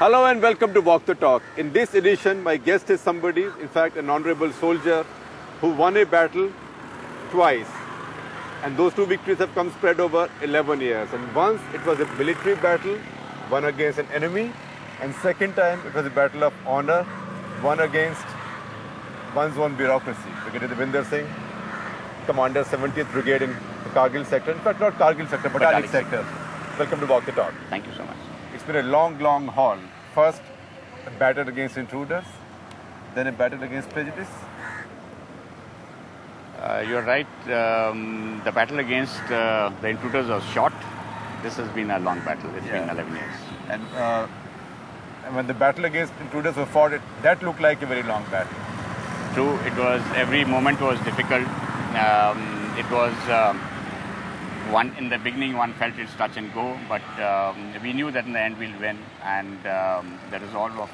Hello and welcome to Walk the Talk. In this edition, my guest is somebody, in fact, an honorable soldier who won a battle twice. And those two victories have come spread over 11 years. And once it was a military battle, won against an enemy. And second time, it was a battle of honor, won against one's own bureaucracy. Brigadier Devinder Singh, Commander 70th Brigade in the Kargil sector. In fact, not Kargil sector, but Batalic sector. Welcome to Walk the Talk. Thank you so much. It's been a long, long haul. First, a battle against intruders, then a battle against prejudice. You're right. The battle against the intruders was short. This has been a long battle. It's been 11 years. And when the battle against intruders was fought, that looked like a very long battle. True. It was. Every moment was difficult. It was. In the beginning, one felt it's touch and go, but we knew that in the end we'll win. And the resolve of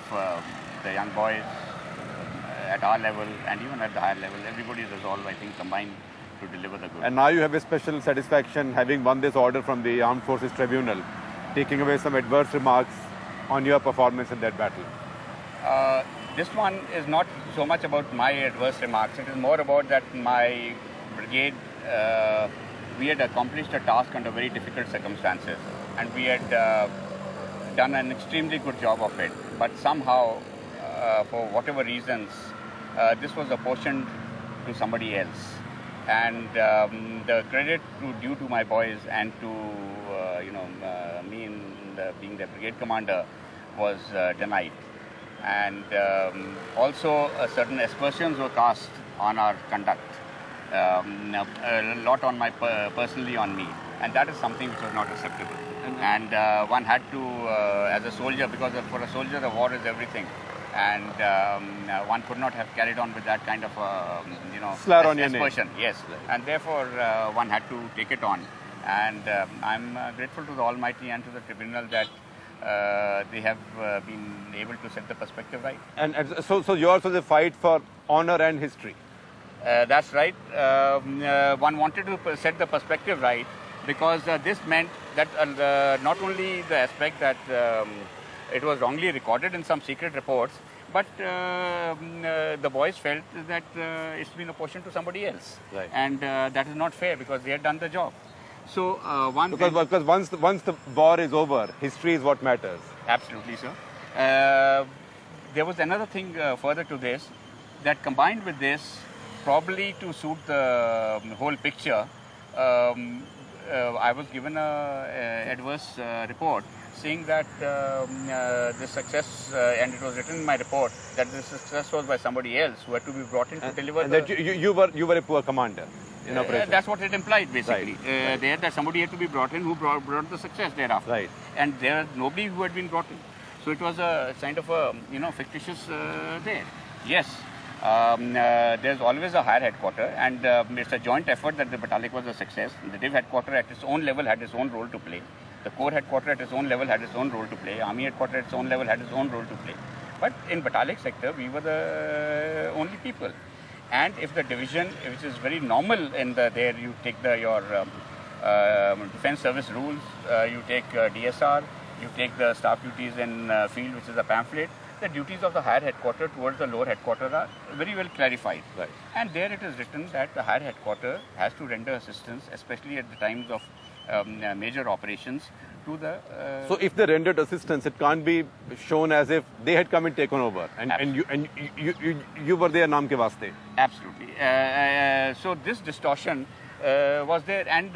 the young boys at our level and even at the higher level, everybody's resolve, I think, combined to deliver the good. And now you have a special satisfaction having won this order from the Armed Forces Tribunal, taking away some adverse remarks on your performance in that battle. This one is not so much about my adverse remarks. It is more about that my brigade. We had accomplished a task under very difficult circumstances, and we had done an extremely good job of it. But somehow, for whatever reasons, this was apportioned to somebody else, and the credit due to my boys and to me being the brigade commander was denied, and also certain aspersions were cast on our conduct. A lot on personally on me, and that is something which was not acceptable. And one had to, as a soldier, because for a soldier the war is everything, and one could not have carried on with that kind of slur on your name. Aspersion. Yes, and therefore one had to take it on. And I'm grateful to the Almighty and to the tribunal that they have been able to set the perspective right. And so yours was a fight for honor and history. That's right. One wanted to set the perspective right, because this meant that not only the aspect that it was wrongly recorded in some secret reports, but the boys felt that it's been apportioned to somebody else. Right. And that is not fair, because they had done the job. So because once the war is over, history is what matters. Absolutely, sir. There was another thing further to this, that combined with this, probably to suit the whole picture, I was given an adverse report saying that the success, and it was written in my report, that the success was by somebody else who had to be brought in to deliver. And that you were a poor commander in operation. That's what it implied, basically. Right. There, that somebody had to be brought in who brought the success thereafter. Right. And there was nobody who had been brought in. So it was a kind of a fictitious there. Yes. There's always a higher headquarter, and it's a joint effort that the Batalic was a success. The Div headquarter at its own level had its own role to play. The Corps headquarter at its own level had its own role to play. Army headquarter at its own level had its own role to play. But in Batalic sector, we were the only people. And if the division, which is very normal in there, you take your defense service rules, you take DSR, you take the staff duties in field, which is a pamphlet. The duties of the higher headquarter towards the lower headquarter are very well clarified. Right. And there it is written that the higher headquarter has to render assistance, especially at the times of major operations, to the... So if they rendered assistance, it can't be shown as if they had come and taken over, and you were there naam ke vaste. Absolutely. So this distortion was there, and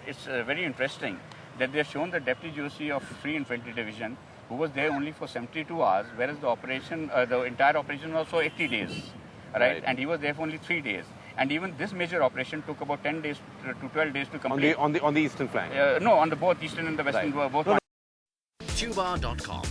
it's very interesting that they have shown the Deputy GOC of Free Infantry Division, who was there only for 72 hours, whereas the operation, the entire operation was for 80 days, right? And he was there for only 3 days. And even this major operation took about 10 days to 12 days to complete. On the eastern flank? No, on the both eastern and the western, both. Tubar.com